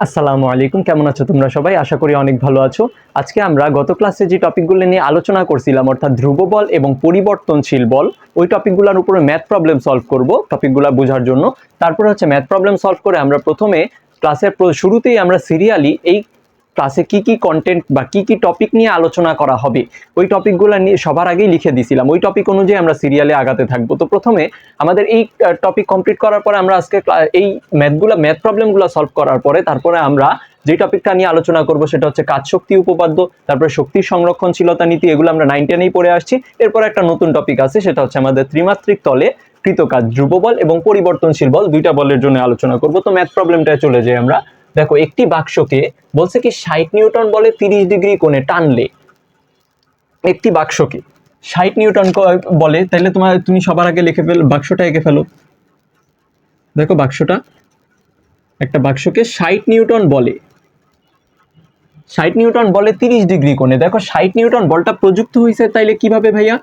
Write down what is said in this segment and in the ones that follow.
আসসালামু আলাইকুম, কেমন আছো তোমরা সবাই? আশা করি অনেক ভালো আছো। আজকে আমরা গত ক্লাসে যে টপিকগুলো নিয়ে আলোচনা করছিলাম, অর্থাৎ ধ্রুব বল এবং পরিবর্তনশীল বল, ওই টপিকগুলোর উপরে ম্যাথ প্রবলেম সলভ করব টপিকগুলো বোঝার জন্য। তারপরে হচ্ছে ম্যাথ প্রবলেম সলভ করে আমরা প্রথমে ক্লাসের শুরুতেই আমরা সিরিয়ালি এই ক্লাসে কি কি কন্টেন্ট বা কি কি টপিক নিয়ে আলোচনা করা হবে ওই টপিকগুলো নিয়ে সবার আগেই লিখে দিয়েছিলাম। ওই টপিক অনুযায়ী আমরা সিরিয়ালে আগাতে থাকবো। তো প্রথমে আমাদের এই টপিক কমপ্লিট করার পরে আমরা আজকে এই ম্যাথ প্রবলেমগুলো সলভ করার পরে তারপরে আমরা যে টপিকটা নিয়ে আলোচনা করব সেটা হচ্ছে কাজ শক্তি উপপাদ্য, তারপরে শক্তি সংরক্ষণশীলতা নীতি, এগুলো আমরা 9 10 পড়ে আসছি। এরপর একটা নতুন টপিক আছে, সেটা হচ্ছে আমাদের ত্রিমাত্রিক তলে কৃতকাজ ধ্রুব বল এবং পরিবর্তনশীল বল, দুইটা বলের জন্য আলোচনা করব। তো ম্যাথ প্রবলেমটায় চলে যাই আমরা। দেখো, একটি বাক্সকে বলছে কি 60 নিউটন বলে 30 ডিগ্রি কোণে টানলে, একটি বাক্সকে 60 নিউটন বলে, তাহলে তুমি সবার আগে লিখে ফেলো, বাক্সটা এঁকে ফেলো। দেখো, একটা বাক্সকে 60 নিউটন বলে, 60 নিউটন বলে 30 ডিগ্রি কোণে। দেখো, 60 নিউটন বলটা প্রযুক্ত হয়েছে তাইলে কিভাবে ভাইয়া?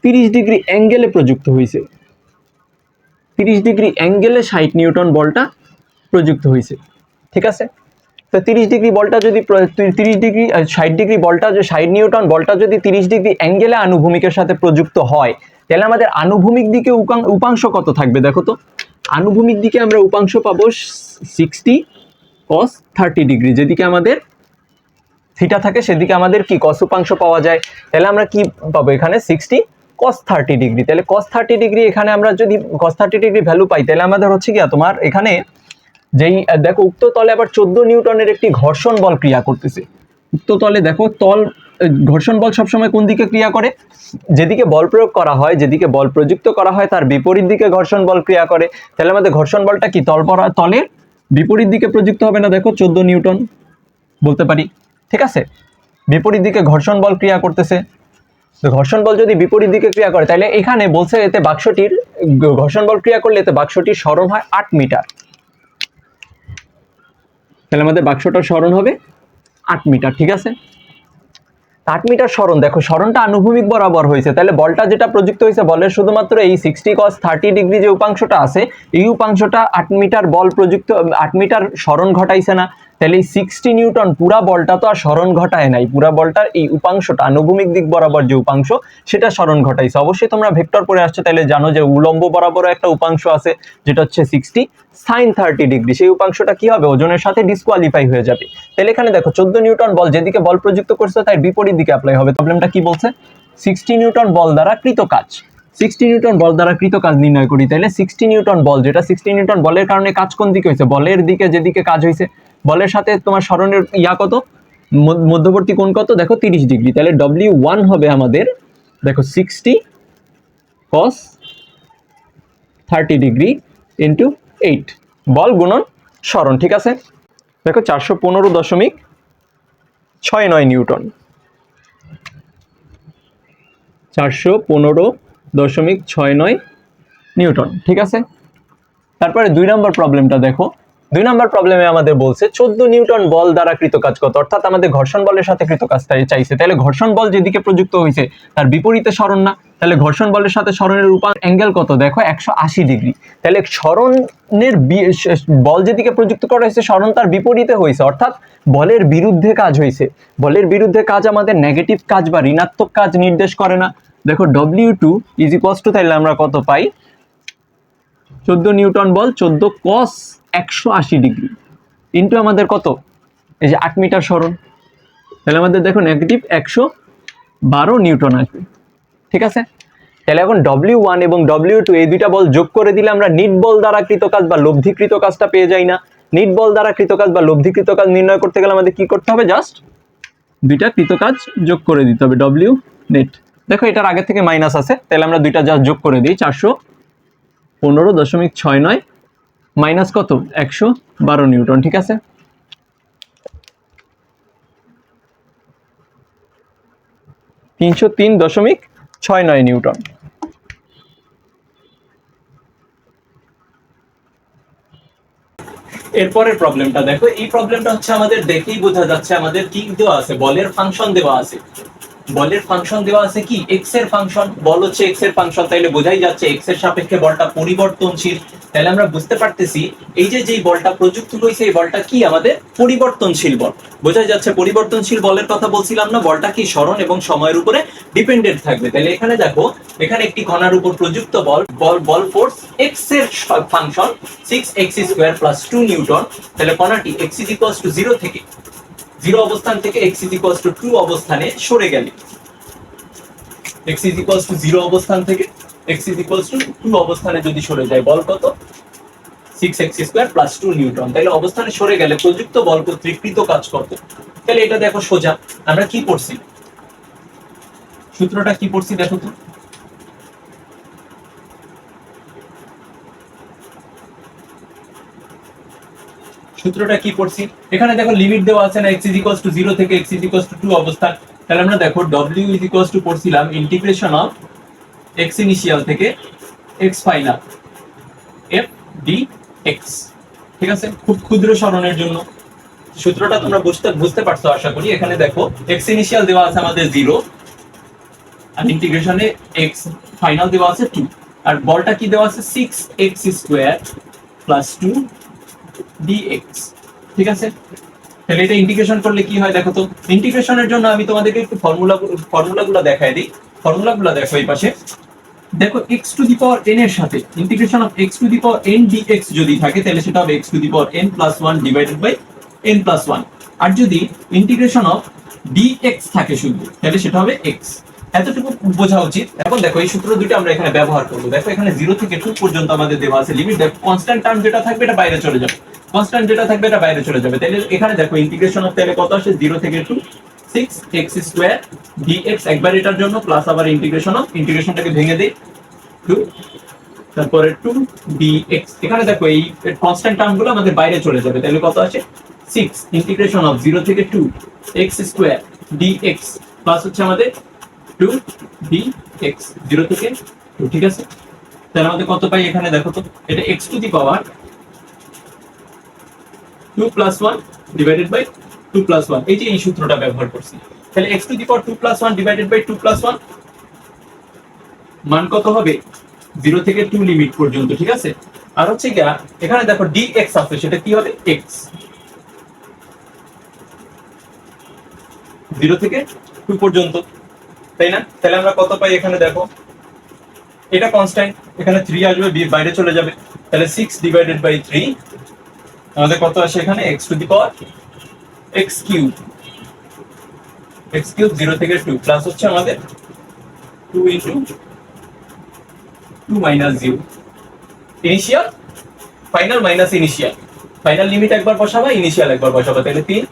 30 ডিগ্রি অ্যাঙ্গেলে প্রযুক্ত হয়েছে। 30 ডিগ্রি অ্যাঙ্গেলে 60 নিউটন বলটা প্রযুক্ত হয়েছে, ঠিক আছে? তো 30 ডিগ্রি বলটা যদি 30 ডিগ্রি 60 ডিগ্রি বলটা, 60 নিউটন বলটা যদি 30 ডিগ্রি অ্যাঙ্গেলে আনুভূমিকের সাথে প্রযুক্ত হয়, তাহলে আমাদের আনুভূমিক দিকে উপাংশ কত থাকবে? দেখো তো, আনুভূমিক দিকে আমরা উপাংশ পাবো 60 cos 30 ডিগ্রি। যেদিকে আমাদের থিটা থাকে সেদিকে আমাদের কি cos উপাংশ পাওয়া যায়। তাহলে আমরা কি পাবো এখানে? 60 cos 30 ডিগ্রি। তাহলে cos 30 ডিগ্রি, এখানে আমরা যদি cos 30 ডিগ্রি ভ্যালু পাই, তাহলে আমাদের হচ্ছে কি তোমার এখানে যেই দেখো উক্ত তলে আবার 14 নিউটনের একটি ঘর্ষণ বল ক্রিয়া করতেছে। উক্ত তলে দেখো ঘর্ষণ বল সবসময় কোন দিকে ক্রিয়া করে? যেদিকে বল প্রয়োগ করা হয়, যেদিকে বল প্রযুক্ত করা হয় তার বিপরীত দিকে ঘর্ষণ বল ক্রিয়া করে। তাহলে আমাদের ঘর্ষণ বলটা কি তলের বিপরীত দিকে প্রযুক্ত হবে না? দেখো 14 নিউটন বলতে পারি, ঠিক আছে? বিপরীত দিকে ঘর্ষণ বল ক্রিয়া করতেছে। তো ঘর্ষণ বল যদি বিপরীত দিকে ক্রিয়া করে, তাহলে এখানে বলছে এতে বাক্সটির ঘর্ষণ বল ক্রিয়া করলে এতে বাক্সটির সরণ হয় 8 মিটার। তাহলে আমাদের বাক্সটার সরণ হবে 8 মিটার, ঠিক আছে? 8 মিটার সরণ, দেখো সরণটা আনুভূমিক বরাবর হয়েছে, তাহলে বলটা যেটা প্রযুক্ত হয়েছে, বলের শুধুমাত্র এই 60 cos 30 ডিগ্রি যে উপাংশটা আছে, এই উপাংশটা 8 মিটার বল প্রযুক্ত, 8 মিটার সরণ ঘটাইছে না? তাহলে এই 60 নিউটন পুরা বলটা তো আর সরণ ঘটায় নাই, পুরা বলটার এই উপাংশটা আনুভূমিক দিক বরাবর যে উপাংশ সেটা সরণ ঘটাইছে। অবশ্যই তোমরা ভেক্টর পড়ে আসছো, তাহলে জানো যে উলম্ব বরাবর একটা উপাংশ আছে যেটা হচ্ছে 60 sin 30 ডিগ্রি। সেই উপাংশটা কি হবে? ওজনের সাথে ডিসকোয়ালিফাই হয়ে যাবে। তাহলে এখানে দেখো 14 নিউটন বল যেদিকে বল প্রযুক্ত করছে তার বিপরীত দিকে অ্যাপ্লাই হবে। প্রবলেমটা কি বলছে? 60 নিউটন বল দ্বারা কৃত কাজ, 60 নিউটন বল দ্বারা কৃত কাজ নির্ণয় করি। তাহলে 60 নিউটন বল, যেটা 60 নিউটন বলের কারণে কাজ কোন দিকে হয়েছে? বলের দিকে, যেদিকে কাজ হয়েছে। বলের সাথে তোমার সরণের কত? মধ্যবর্তী কোণ কত? দেখো 30 ডিগ্রি। তাহলে W1 হবে আমাদের, দেখো 60 cos 30 ডিগ্রি ইন্টু 8, বল গুণন সরণ, ঠিক আছে? দেখো 415.69 নিউটন, 415.69 নিউটন, ঠিক আছে? তারপরে 2 নম্বর প্রবলেমটা দেখো। 2 নম্বর প্রবলেমে আমাদের বলছে 14 নিউটন বল দ্বারা কৃত কাজ কত, অর্থাৎ আমাদের ঘর্ষণ বলের সাথে কৃত কাজটা চাইছে। তাহলে ঘর্ষণ বল যেদিকে প্রযুক্ত হয়েছে তার বিপরীতে সরণ না? তাহলে ঘর্ষণ বলের সাথে সরণের অ্যাঙ্গেল কত? দেখো 180 ডিগ্রি। তাহলে সরণের বল যেদিকে প্রযুক্ত করা হয়েছে সরণ তার বিপরীতে হয়েছে, অর্থাৎ বলের বিরুদ্ধে কাজ হয়েছে। বলের বিরুদ্ধে কাজ আমাদের নেগেটিভ কাজ বা ঋণাত্মক কাজ নির্দেশ করে না? দেখো W2 ইজ ইকুয়ালস টু, তাহলে আমরা কত পাই? 14 নিউটন বল 14 cos 180 ডিগ্রি ইন্টু আমাদের কত? এই যে 8 মিটার সরণ। তাহলে আমাদের দেখো নেগেটিভ 112 নিউটন আসবে, ঠিক আছে? তাহলে এখন W1 এবং W2 এই দুইটা বল যোগ করে দিলে আমরা নিট বল দ্বারা কৃত কাজ বা লব্ধিকৃত কাজটা পেয়ে যাই না? নিট বল দ্বারা কৃত কাজ বা লব্ধিকৃত কাজ নির্ণয় করতে গেলে আমাদের কি করতে হবে? জাস্ট দুইটা কৃত কাজ যোগ করে দিতে হবে, W নেট। দেখো এটার আগে থেকে মাইনাস আছে, তাহলে আমরা দুইটা জাস্ট যোগ করে দিই। 415.69 মাইনাস কত? 112 নিউটন, ঠিক আছে? ,303.69 নিউটন। এরপরের প্রবলেমটা দেখো। এই প্রবলেমটা হচ্ছে আমাদের দেখেই বোঝা যাচ্ছে আমাদের কি দেওয়া আছে, বলের ফাংশন দেওয়া আছে। বলের ফাংশন দেওয়া আছে কি এক্স এর ফাংশন, বল হচ্ছে এক্স এর ফাংশন, তাইলে বোঝাই যাচ্ছে এক্স এর সাপেক্ষে বলটা পরিবর্তনশীল। তাহলে আমরা বুঝতে পারতেছি এই যে যেই বলটা প্রযুক্ত হয়েছে এই বলটা কি আমাদের পরিবর্তনশীল বল। বোঝাই যাচ্ছে পরিবর্তনশীল বলের কথা বলছিলাম না, বলটা কি সরণ এবং সময়ের উপরে ডিপেন্ডেন্ট থাকবে। তাহলে এখানে দেখো এখানে একটি কণার উপর প্রযুক্ত বল বল ফোর্স এক্স এর ফাংশন 6x² + 2 নিউটন। তাহলে কণাটি x = 0 থেকে 0 অবস্থান থেকে x = 2 অবস্থানে সরে গেলে, x = 0 অবস্থান থেকে x = 2 অবস্থানে যদি সরে যায়, বল কত 6x² + 2 নিউটন। তাহলে অবস্থানে সরে গেলে প্রযুক্ত বল কর্তৃক কৃত কাজ কত। তাহলে এটা দেখো সোজা, আমরা কি পড়ছি, সূত্রটা কি পড়ছি দেখো তো। সূত্রটা কি পড়ছি, এখানে দেখো লিমিট দেওয়া আছে না, x = 0 থেকে x = 2 অবস্থান। তাহলে আমরা দেখো w পড়ছিলাম ইন্টিগ্রেশন অফ x ইনিশিয়াল থেকে x ফাইনাল f dx। ঠিক আছে, খুব ক্ষুদ্র সরণের জন্য সূত্রটা তোমরা বুঝতে পারছো আশা করি। এখানে দেখো x ইনিশিয়াল দেওয়া আছে আমাদের 0 আর ইন্টিগ্রেশনে x ফাইনাল দেওয়া আছে 2, আর বলটা কি দেওয়া আছে 6x² + 2 dx। ঠিক আছে, তাহলে এটা ইন্টিগ্রেশন করলে কি হয় দেখো তো। ইন্টিগ্রেশনের জন্য আমি তোমাদেরকে একটু ফর্মুলাগুলো দেখাই দিই। ফর্মুলাগুলো দেখো এই পাশে, দেখো x⁴n এর সাথে ইন্টিগ্রেশন অফ x⁴n dx যদি থাকে তাহলে সেটা হবে x⁴n+1 / n+1, আর যদি ইন্টিগ্রেশন অফ dx থাকে শুধু তাহলে সেটা হবে x। এতটুকু বোঝা উচিত। এখন দেখো এই সূত্র দুটো আমরা এখানে ব্যবহার করব। দেখো এখানে 0 থেকে 2 পর্যন্ত আমাদের দেওয়া আছে লিমিট। দেখো কনস্ট্যান্ট টার্ম যেটা থাকবে এটা বাইরে চলে যাবে, কনস্ট্যান্ট যেটা থাকবে এটা বাইরে চলে যাবে। তাহলে এখানে দেখো ইন্টিগ্রেশন অফ তাহলে কত আসে 0 থেকে 2 6x² dx, একবার এটার জন্য প্লাস আবার ইন্টিগ্রেশন অফ, ইন্টিগ্রেশনটাকে ভেঙে দেই 2 তারপরে 2 dx। এখানে দেখো এই কনস্ট্যান্ট টার্মগুলো আমাদের বাইরে চলে যাবে, তাহলে কত আসে 6 ইন্টিগ্রেশন অফ 0 থেকে 2 x² dx প্লাস হচ্ছে আমাদের 2 dx 0 থেকে 2। ঠিক আছে, তাহলে আমাদের কত পাই এখানে দেখো তো, এটা x⁴ 2 + 1 / 2 + 1, এই যে এই সূত্রটা ব্যবহার করছি। তাহলে x⁴ 2 + 1 / 2 + 1 মান কত হবে 0 থেকে 2 লিমিট পর্যন্ত। ঠিক আছে, আর হচ্ছে কি এখানে দেখো dx আছে, সেটা কি হবে x 0 থেকে 2 পর্যন্ত, তাই না। তাহলে আমরা কত পাই এখানে দেখো, এটা কনস্ট্যান্ট, এখানে 3 আসবে বাইরে চলে যাবে, তাহলে 6 / 3 আমাদের কত আসে এখানে x⁴ x³ 0 থেকে 2 প্লাস হচ্ছে আমাদের 2 × 2 - 0 initial final minus initial, final limit একবার বসাবা ইনিশিয়াল একবার বসাবা, তাহলে 3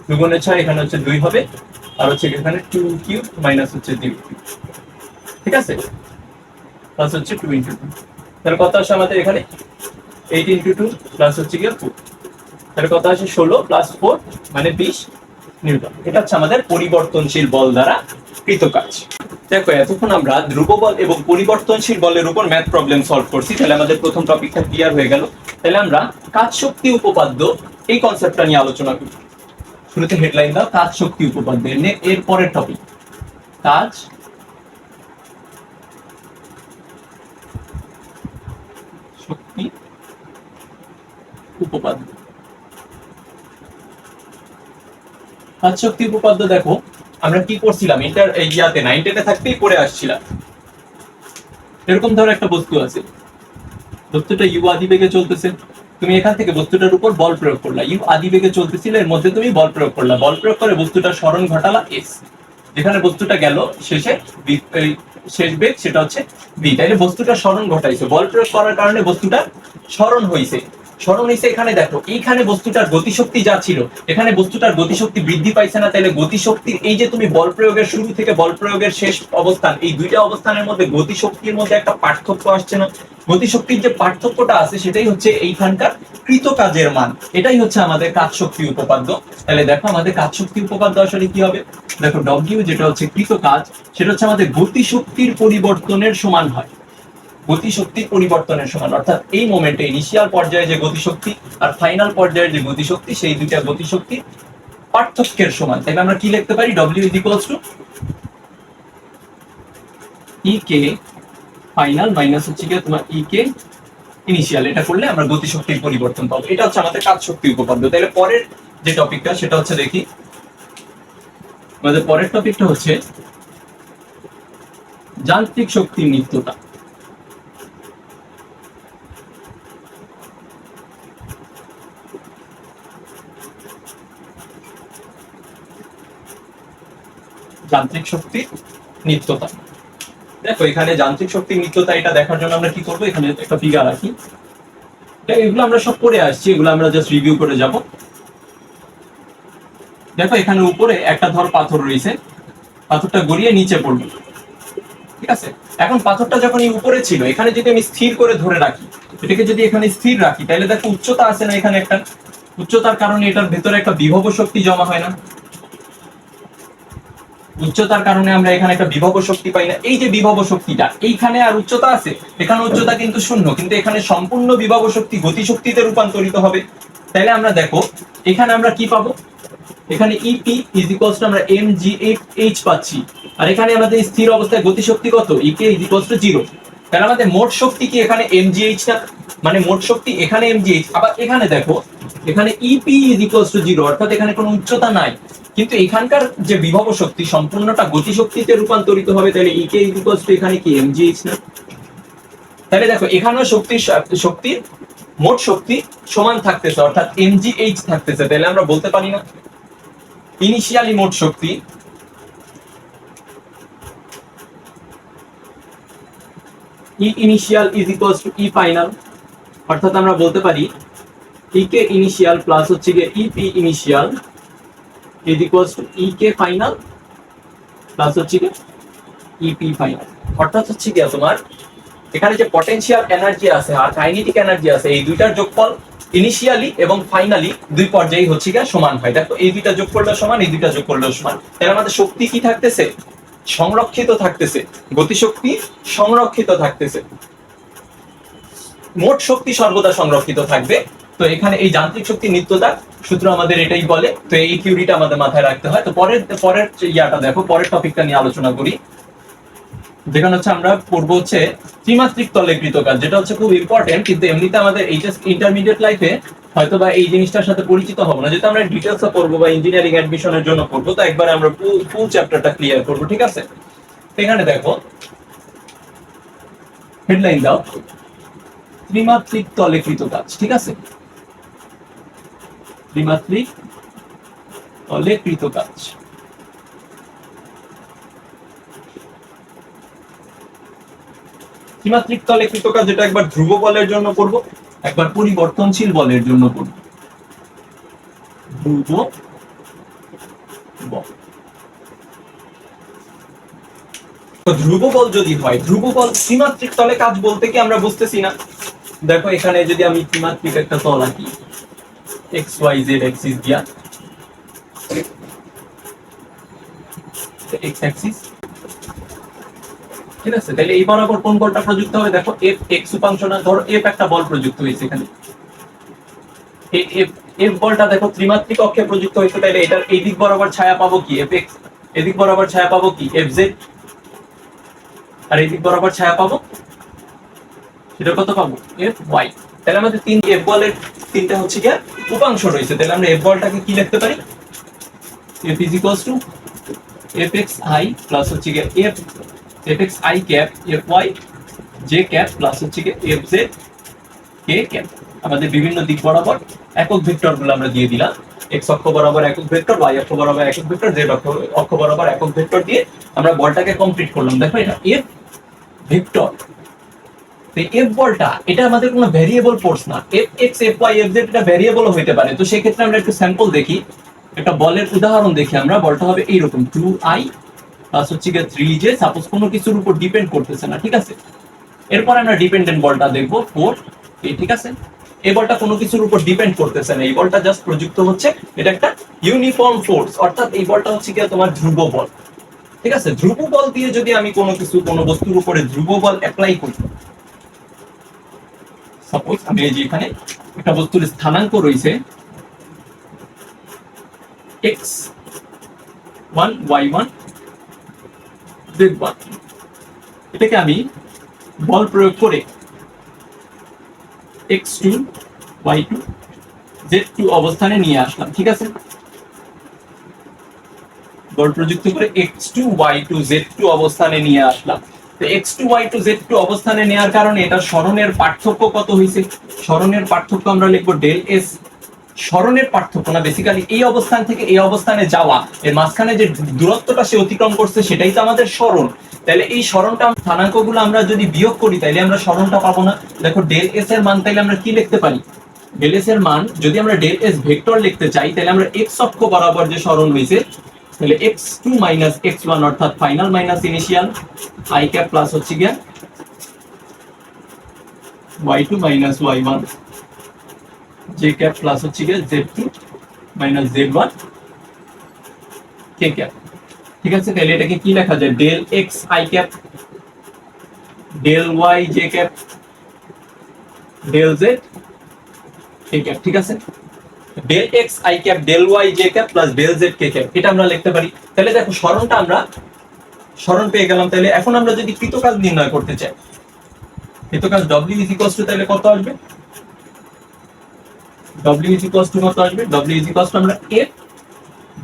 2 × 6 এখানে হচ্ছে 2 হবে, আর হচ্ছে এখানে 2³ মাইনাস হচ্ছে 3। ঠিক আছে, প্লাস হচ্ছে 2 × 2, তাহলে কত আসে আমাদের এখানে 8 × 2 প্লাস হচ্ছে কি 4, তাহলে কত আসে 16 + 4 মানে 20 নিউটন। এটা হচ্ছে আমাদের পরিবর্তনশীল বল দ্বারা কৃত কাজ। দেখো এতক্ষণ আমরা ধ্রুব বল এবং পরিবর্তনশীল বলের উপর ম্যাথ প্রবলেম সলভ করছি। তাহলে আমাদের প্রথম টপিকটা ক্লিয়ার হয়ে গেল। তাহলে আমরা কাজ শক্তি উপপাদ্য এই কনসেপ্টটা নিয়ে আলোচনা করি। শুরুতে হেডলাইন দাও, কাজ শক্তি উপপাদ্য। এর পরের টপিক কাজ শক্তি উপপাদ্য। কাজ শক্তি উপপাদ্য দেখো আমরা কি করছিলাম, এটার ইয়াতে 9 10-এ থাকতেই পড়ে আসছিলাম। এরকম ধরো একটা বস্তু আছে, বস্তুটা u আদি বেগে চলতেছে, তুমি এখান থেকে বস্তুটার উপর বল প্রয়োগ করলা, u আদি বেগে চলতেছিল, এর মধ্যে তুমি বল প্রয়োগ করলা, বল প্রয়োগ করে বস্তুটার সরণ ঘটালা s, যেখানে বস্তুটা গেল শেষে শেষ বেগ সেটা হচ্ছে v। তাইলে বস্তুটা সরণ ঘটাইছে, বল প্রয়োগ করার কারণে বস্তুটা সরণ হইছে। এখানে দেখো এইখানে বস্তুটার গতিশক্তি যা ছিল, এখানে বস্তুটার গতিশক্তি বৃদ্ধি পাইছে না। তাহলে গতিশক্তির এই যে তুমি বল প্রয়োগের শুরু থেকে বল প্রয়োগের শেষ অবস্থান, এই দুইটা অবস্থানের মধ্যে গতিশক্তির মধ্যে একটা পার্থক্য আসছে না। গতিশক্তির যে পার্থক্যটা আছে সেটাই হচ্ছে এইখানকার কৃত কাজের মান, এটাই হচ্ছে আমাদের কাজ শক্তি উপপাদ্য। তাহলে দেখো আমাদের কাজ শক্তি উপপাদ্য আসলে কি হবে, দেখো ডব্লিউ যেটা হচ্ছে কৃত কাজ, সেটা হচ্ছে আমাদের গতিশক্তির পরিবর্তনের সমান হয়, গতিশক্তির পরিবর্তনের সমান। অর্থাৎ এই মোমেন্টে ইনিশিয়াল পর্যায়ে যে গতিশক্তি আর ফাইনাল পর্যায়ে যে গতিশক্তি, সেই দুইটা গতিশক্তি পার্থক্যের সমান। তাহলে আমরা কি লিখতে পারি? W is equals to E K final minus হচ্ছে কি তোমার ই কে ইনিশিয়াল। এটা করলে আমরা গতিশক্তির পরিবর্তন পাবো। এটা হচ্ছে আমাদের কাজ শক্তি উপপাদ্য। তাহলে পরের যে টপিকটা সেটা হচ্ছে দেখি, আমাদের পরের টপিকটা হচ্ছে যান্ত্রিক শক্তির নিত্যতা। যান্ত্রিক শক্তির নিত্যতা। দেখো এখানে যান্ত্রিক শক্তির নিত্যতা, এটা দেখার জন্য আমরা কি করবো, এখানে একটা ফিগার রাখি। এগুলো আমরা সব পড়ে আসছি, এগুলো আমরা জাস্ট রিভিউ করে যাব। দেখো এখানে উপরে একটা ধর পাথর রয়েছে, পাথরটা গড়িয়ে নিচে পড়বে, ঠিক আছে। এখন পাথরটা যখন এই উপরে ছিল, এখানে যদি আমি স্থির করে ধরে রাখি, এটাকে যদি এখানে স্থির রাখি, তাহলে দেখো উচ্চতা আছে না, এখানে একটা উচ্চতার কারণে এটার ভেতরে একটা বিভব শক্তি জমা হয় না? উচ্চতার কারণে আমরা এখানে একটা বিভব শক্তি পাই না? এই যে বিভব শক্তিটা, এইখানে আর উচ্চতা আছে, এখানে উচ্চতা কিন্তু শূন্য, কিন্তু এখানে সম্পূর্ণ বিভব শক্তি গতিশক্তিতে রূপান্তরিত হবে। তাহলে আমরা দেখো এখানে আমরা কি পাবো, এখানে ইপি ইজ ইকুয়ালস টু আমরা এম জি এইচ পাচ্ছি, আর এখানে আমাদের স্থির অবস্থায় গতিশক্তি কত, ইকে ইজ ইকুয়ালস টু 0। তাহলে আমাদের মোট শক্তি কি এখানে mgh না? মানে মোট শক্তি এখানে mgh। আবার এখানে দেখো এখানে ইপি ইজ ইকুয়ালস টু 0, অর্থাৎ এখানে কোনো উচ্চতা নাই, কিন্তু এখানকার যে বিভব শক্তি সম্পূর্ণটা গতিশক্তিতে রূপান্তরিত হবে। তাহলে ইকে ইজ ইকুয়ালস টু এখানে কি mgh না? তাহলে দেখো এখানেও শক্তির মোট শক্তি সমান থাকতেছে, অর্থাৎ mgh থাকতেছে। তাহলে আমরা বলতে পারি না ইনিশিয়ালি মোট শক্তি E initial is equals to E final, অর্থাৎ আমরা বলতে পারি ই কে ইনিশিয়াল প্লাস হচ্ছে গিয়ে EP initial is equals to E K final plus হচ্ছে গিয়ে ইপি ফাইনাল। অর্থাৎ হচ্ছে গিয়ে তোমার এখানে যে পটেনশিয়াল এনার্জি আছে আর কাইনেটিক এনার্জি আছে, এই দুইটার যোগফল ইনিশিয়ালি এবং ফাইনালি দুই পর্যায়ে হচ্ছে গিয়ে সমান হয়। দেখো এই দুইটা যোগ করলে সমান, এই দুইটা যোগ করলেও সমান। তাহলে আমাদের শক্তি কি থাকতেছে? সংরক্ষিত থাকতেছে, গতিশক্তি সংরক্ষিত থাকতেছে, মোট শক্তি সর্বদা সংরক্ষিত থাকবে। তো এখানে এই যান্ত্রিক শক্তির নিত্যতা সূত্র আমাদের এটাই বলে। তো এই থিওরিটা আমাদের মাথায় রাখতে হয়। তো পরের ইয়াটা দেখো, পরের টপিকটা নিয়ে আলোচনা করি, যেখানে হচ্ছে আমরা পড়বো হচ্ছে ত্রিমাত্রিক তলে কৃতকাজ, যেটা হচ্ছে খুব ইম্পর্টেন্ট, কিন্তু এমনিতে আমাদের এইচএস ইন্টারমিডিয়েট লাইফে হয়তো বা এই জিনিসটার সাথে পরিচিত হবো না, যেহেতু আমরা ডিটেলসে পড়বো বা ইঞ্জিনিয়ারিং অ্যাডমিশনের জন্য পড়বো, তো একবারে আমরা ফুল চ্যাপ্টারটা ক্লিয়ার করবো, ঠিক আছে। এখানে দেখো হেডলাইন দাও, ত্রিমাত্রিক তলে কৃতকাজ, ঠিক আছে। ত্রিমাত্রিক তলে কৃতকাজ। ত্রিমাত্রিক তলে কৃতকাজ, যেটা একবার ধ্রুব বলের জন্য করব, একবার পরিবর্তনশীল বলের জন্য করব। ধ্রুব বল, তো ধ্রুব বল যদি হয়, ধ্রুব বল ত্রিমাত্রিক তলে কাজ বলতে কি আমরা বুঝতেছি না। দেখো এখানে যদি আমি ত্রিমাত্রিক একটা তল আঁকি, এক্স ওয়াই জেড অ্যাক্সিস দিয়া, এক্স অ্যাক্সিস, ঠিক আছে। তাহলে এই বরাবর কোন বলটা প্রযুক্ত হবে? দেখো এফ এক্স উপাংশ না, ধরো এফ একটা বল প্রযুক্ত হয়েছে এখানে, এফ বলটা দেখো ত্রিমাত্রিক অক্ষে প্রযুক্ত হয়েছে। তাহলে এটার এই দিক বরাবর ছায়া পাবো কি এফ এক্স, এদিক বরাবর ছায়া পাবো কি এফ জেড, আর এই দিক বরাবর ছায়া পাবো সেটা কত পাবো এফ ওয়াই। তাহলে আমাদের তিন এফ বলের তিনটা হচ্ছে কি উপাংশ রয়েছে। তাহলে আমরা এফ বলটাকে কি লিখতে পারি? F is equals to F X I plus হচ্ছে কি F X I cap F Y J cap plus হচ্ছে কি এফ জেড কে ক্যাপ। আমাদের বিভিন্ন দিক বরাবর একক ভেক্টর গুলো আমরা দিয়ে দিলাম, এক্স অক্ষ বরাবর একক ভেক্টর, ওয়াই অক্ষ বরাবর একক ভেক্টর, জেড অক্ষ বরাবর একক ভেক্টর দিয়ে আমরা বলটাকে কমপ্লিট করলাম। দেখো এটা এফ ভেক্টর, এফ বলটা এটা আমাদের কোনো ভ্যারিয়েবল ফোর্স না। F X F Y F Z এটা ভ্যারিয়েবল হইতে পারে। তো সেই ক্ষেত্রে আমরা একটু স্যাম্পল দেখি, একটা বলের উদাহরণ দেখি আমরা। বলটা হবে এইরকম 2i প্লাস হচ্ছে গিয়ে 3j, সাপোজ কোনো কিছুর উপর ডিপেন্ড করতেছে না, ঠিক আছে। এরপর আমরা ডিপেন্ডেন্ট বলটা দেখবো 4a, ঠিক আছে। এই বলটা কোনো কিছুর উপর ডিপেন্ড করতেছে না, এই বলটা জাস্ট প্রযুক্ত হচ্ছে, এটা একটা ইউনিফর্ম ফোর্স, অর্থাৎ এই বলটা হচ্ছে গিয়ে তোমার ধ্রুব বল, ঠিক আছে। ধ্রুব বল দিয়ে যদি আমি কোনো বস্তুর উপরে ধ্রুব বল অ্যাপ্লাই করি, সাপোজ আমি এই যে এখানে একটা বস্তুর স্থানাঙ্ক রয়েছে x1 y1 z1, এটাকে আমি বল প্রয়োগ করে x2 y2 z2 অবস্থানে নিয়ে আসলাম। ঠিক আছে, বল প্রযুক্ত করে x2 y2 z2 অবস্থানে নিয়ে আসলাম। তো x2 y2 z2 অবস্থানে নেওয়ার কারণে এটা সরণের পার্থক্য কত হয়েছে? সরণের পার্থক্য আমরা লিখবো ডেল এস। সরণের পার্থক্য না, বেসিক্যালি এই অবস্থান থেকে এই অবস্থানে যাওয়া, এর মাঝখানে যে দূরত্বটা সে অতিক্রম করছে সেটাই তো আমাদের সরণ। তাহলে এই সরণটা স্থানাঙ্কগুলো আমরা যদি বিয়োগ করি তাহলে আমরা সরণটা পাবো না। দেখো ডেল এস এর মান তাইলে আমরা কি লিখতে পারি? ডেল এস এর মান যদি আমরা ডেল এস ভেক্টর লিখতে চাই তাহলে আমরা এক্স অক্ষ বরাবর যে সরণ হয়েছে তাহলে x2 মাইনাস x1 অর্থাৎ final minus initial i cap plus হচ্ছে গিয়া y2 মাইনাস y1 j ক্যাপ প্লাস হচ্ছে গিয়া z2 minus z1 k cap. ঠিক আছে, তাহলে এটাকে কি লেখা যায়? Del x i cap del y j cap del z k cap. ঠিক আছে, del X I cap del Y J cap plus del Z K cap, এটা আমরা লিখতে পারি। তাহলে দেখো সরণটা আমরা সরণ পেয়ে গেলাম। তাহলে এখন আমরা যদি কৃতকাজ নির্ণয় করতে চাই, কৃতকাজ w ইজ ইকুয়ালস টু তাহলে কত আসবে? w ইজ ইকুয়ালস টু কত আসবে? w ইজ ইকুয়ালস টু আমরা f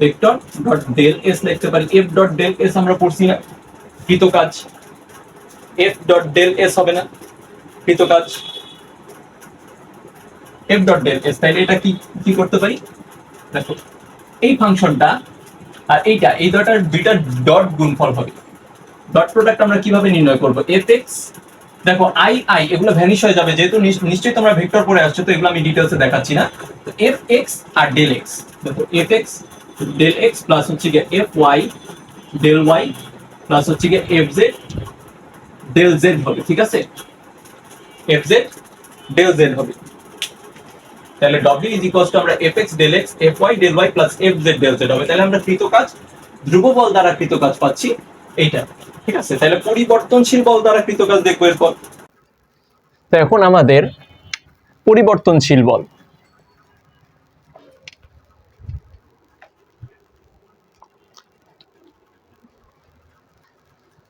vector dot del s লিখতে পারি। f ডট ডেল s আমরা পড়ছি না, কৃতকাজ f ডট ডেল s হবে না, কৃতকাজ f ডট ডেল s। তাহলে এটা কি কি করতে পারি? দেখো এই ফাংশনটা আর এইটা, এই দুইটা ডট গুণফল হবে। ডট প্রোডাক্ট আমরা কিভাবে নির্ণয় করব? fx, দেখো i i এগুলো ভ্যানিশ হয়ে যাবে, যেহেতু নিশ্চয়ই তোমরা ভেক্টর পড়ে আসছো, তো এগুলো আমি ডিটেইলসে দেখাচ্ছি না। তো fx আর ডেল x, দেখো fx ডেল x প্লাস হচ্ছে গিয়ে fy ডেল y প্লাস হচ্ছে গিয়ে fz ডেল z হবে। ঠিক আছে, fz ডেল z হবে। তাহলে w ইজ ইকুয়ালস টু আমরা fx del x fy del y plus fz del z হবে। তাহলে আমরা কৃতকাজ ধ্রুব বল দ্বারা কৃতকাজ পাচ্ছি এইটা। ঠিক আছে, তাহলে পরিবর্তনশীল বল দ্বারা কৃতকাজ দেখবো এরপর। তো এখন আমাদের পরিবর্তনশীল বল,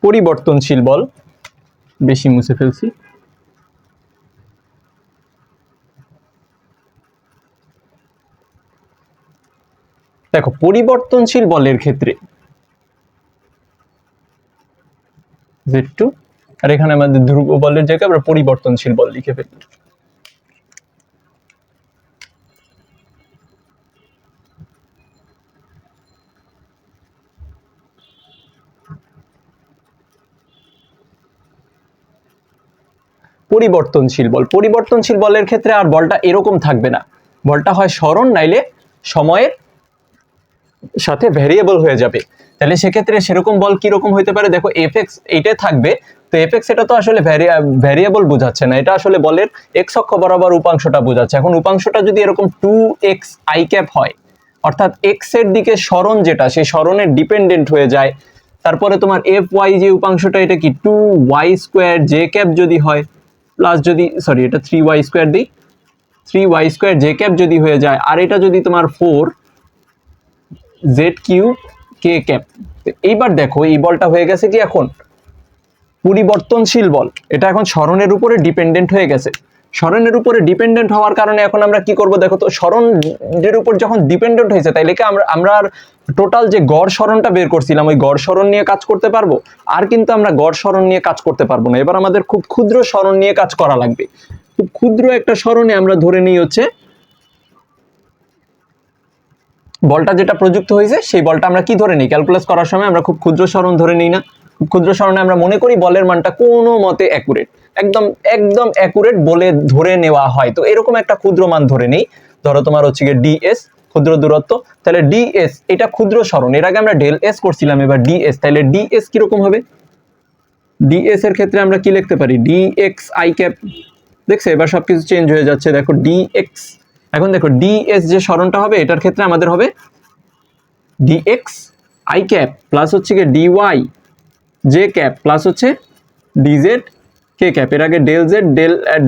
পরিবর্তনশীল বল বেশি মুছে ফেলছি। দেখো পরিবর্তনশীল বলের ক্ষেত্রে z2 আর এখানে আমাদের ধ্রুব বলের জায়গায় আমরা পরিবর্তনশীল বল লিখে ফেলি। পরিবর্তনশীল বল, পরিবর্তনশীল বলের ক্ষেত্রে আর বলটা এরকম থাকবে না, বলটা হয় সরণ নাইলে সময়ের সাথে ভ্যারিয়েবল হয়ে যাবে। তাহলে সেক্ষেত্রে সেরকম বল কি রকম হইতে পারে? দেখো fx এইটাই থাকবে, তো fx এটা তো আসলে ভ্যারিয়েবল বোঝাচ্ছে না, এটা আসলে বলের x অক্ষ বরাবর উপাংশটা বোঝাচ্ছে। এখন উপাংশটা যদি এরকম 2x i ক্যাপ হয়, অর্থাৎ x এর দিকে সরণ যেটা, সেই সরণের ডিপেন্ডেন্ট হয়ে যায়। তারপরে তোমার fy যে উপাংশটা, এটা কি 2y স্কয়ার j ক্যাপ যদি হয়, প্লাস যদি সরি এটা 3y স্কয়ার দিই, 3y স্কয়ার j ক্যাপ যদি হয়ে যায়, আর এটা যদি তোমার 4z কিউব k ক্যাপ। এইবার দেখো এই বলটা হয়ে গেছে কি এখন পরিবর্তনশীল বল, এটা এখন সরণের উপরে ডিপেন্ডেন্ট হয়ে গেছে। সরণের উপরে ডিপেন্ডেন্ট হওয়ার কারণে এখন আমরা কি করব? দেখো তো সরণের উপর যখন ডিপেন্ডেন্ট হয়েছে, তাইলে কি আমরা টোটাল যে গড় সরণটা বের করছিলাম ওই গড় সরণ নিয়ে কাজ করতে পারবো? আর কিন্তু আমরা গড় সরণ নিয়ে কাজ করতে পারবো না। এবার আমাদের খুব ক্ষুদ্র সরণ নিয়ে কাজ করা লাগবে। খুব ক্ষুদ্র একটা সরণে আমরা ধরে নিই হচ্ছে বলটা যেটা প্রযুক্ত হয়েছে, সেই বলটা আমরা কি ধরে নিই? ক্যালকুলাস করার সময় আমরা খুব ক্ষুদ্র সরণ ধরে নিই না? খুব ক্ষুদ্র সরণে আমরা মনে করি বলের মানটা কোনো মতে অ্যাকুরেট, একদম একদম অ্যাকুরেট বলে ধরে নেওয়া হয়। তো এরকম একটা ক্ষুদ্র মান ধরে নেই, ধরো তোমার হচ্ছে গিয়ে ds ক্ষুদ্র দূরত্ব। তাহলে ds এটা ক্ষুদ্র সরণ, এর আগে আমরা ডেল s করছিলাম, এবার ds। তাহলে ds কিরকম হবে? ds এর ক্ষেত্রে আমরা কি লিখতে পারি? dx i cap. দেখছো এবার সবকিছু চেঞ্জ হয়ে যাচ্ছে। দেখো dx, এখন দেখো ds যে সরণটা হবে এটার ক্ষেত্রে আমাদের হবে dx i ক্যাপ প্লাস হচ্ছে গিয়ে dy j ক্যাপ প্লাস হচ্ছে dz k ক্যাপ। এর আগে del z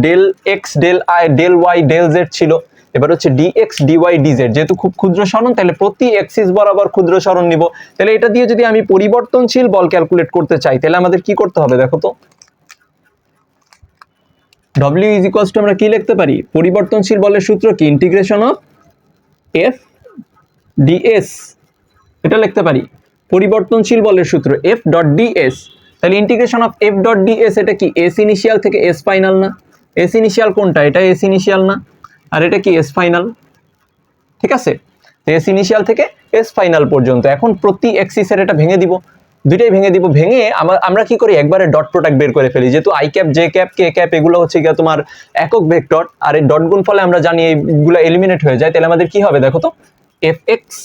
del x del i del y del z ছিল, এবার হচ্ছে ডিএক্স ডিওয়াই ডিজেড, যেহেতু খুব ক্ষুদ্র সরণ তাহলে প্রতি এক্সিস বরাবর ক্ষুদ্র সরণ নিব। তাহলে এটা দিয়ে যদি আমি পরিবর্তনশীল বল ক্যালকুলেট করতে চাই তাহলে আমাদের কি করতে হবে দেখো তো। W ইজ ইকুয়ালস টু আমরা কি লিখতে পারি, পরিবর্তনশীল বলের সূত্র কি, ইন্টিগ্রেশন অফ এফ ডিএস, এটা লিখতে পারি পরিবর্তনশীল বলের সূত্র এফ ডট ডিএস। তাহলে integration of F dot DS এটা কি এস ইনিশিয়াল থেকে এস ফাইনাল না, এস ইনিশিয়াল কোনটা, এটা এস ইনিশিয়াল না, আর এটা কি এস ফাইনাল, ঠিক আছে। এস ইনিশিয়াল থেকে এস ফাইনাল পর্যন্ত। এখন প্রতি এক্সিসের এটা ভেঙে দিব, দুইটাই ভেঙে দিব, ভেঙে আমরা কি করি একবারে ডট প্রোডাক্ট বের করে ফেলি, যেহেতু I cap J cap K cap এগুলো হচ্ছে গিয়ে তোমার একক ভেক্টর, আর এই ডট গুণ ফলে আমরা জানি এইগুলো এলিমিনেট হয়ে যায়। তাহলে আমাদের কি হবে দেখো তো, এফ এক্স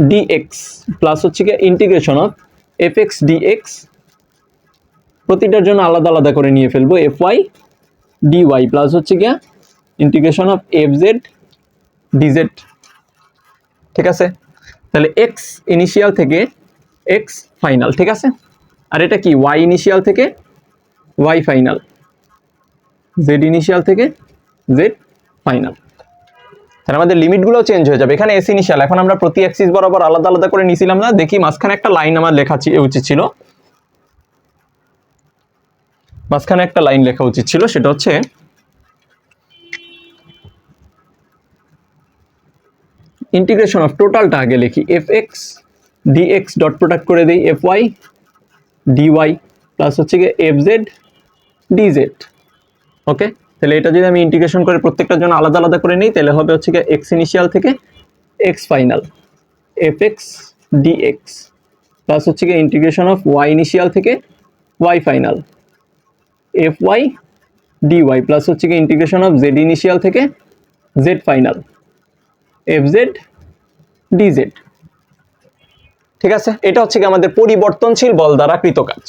ডিএক্স প্লাস হচ্ছে গিয়ে integration of F x D X, প্রতিটার জন্য আলাদা আলাদা করে নিয়ে ফেলবো, এফ ওয়াই ডিওয়াই প্লাস হচ্ছে গিয়ে integration of F z dz, ঠিক আছে। তাহলে এক্স ইনিশিয়াল থেকে এক্স ফাইনাল, ঠিক আছে। আর এটা কি ওয়াই ইনিশিয়াল থেকে ওয়াই ফাইনাল, জেড ইনিশিয়াল থেকে জেড ফাইনাল। তাহলে আমাদের লিমিটগুলো চেঞ্জ হয়ে যাবে। এখানে এস ইনিশিয়াল, এখন আমরা প্রতি অ্যাক্সিস বরাবর আলাদা আলাদা করে নিয়েছিলাম না, দেখি মাঝখানে একটা লাইন আমার লেখা উচিত ছিল, মাঝখানে একটা লাইন লেখা উচিত ছিল, সেটা হচ্ছে ইন্টিগ্রেশন অফ টোটালটা আগে লিখি, F x DX dot product করে দিই এফ ওয়াই ডিওয়াই প্লাস হচ্ছে গিয়ে এফ জেড ডিজেড, ওকে। তাহলে এটা যদি আমি ইন্টিগ্রেশন করে প্রত্যেকটার জন্য আলাদা আলাদা করে নিই তাহলে হবে হচ্ছে গিয়ে এক্স ইনিশিয়াল থেকে x final f x dx plus হচ্ছে গিয়ে ইন্টিগ্রেশন অফ ওয়াই ইনিশিয়াল থেকে y final f y dy plus হচ্ছে গিয়ে ইন্টিগ্রেশন অফ জেড ইনিশিয়াল থেকে z final f z dz, ঠিক আছে। এটা হচ্ছে কি আমাদের পরিবর্তনশীল বল দ্বারা কৃত কাজ।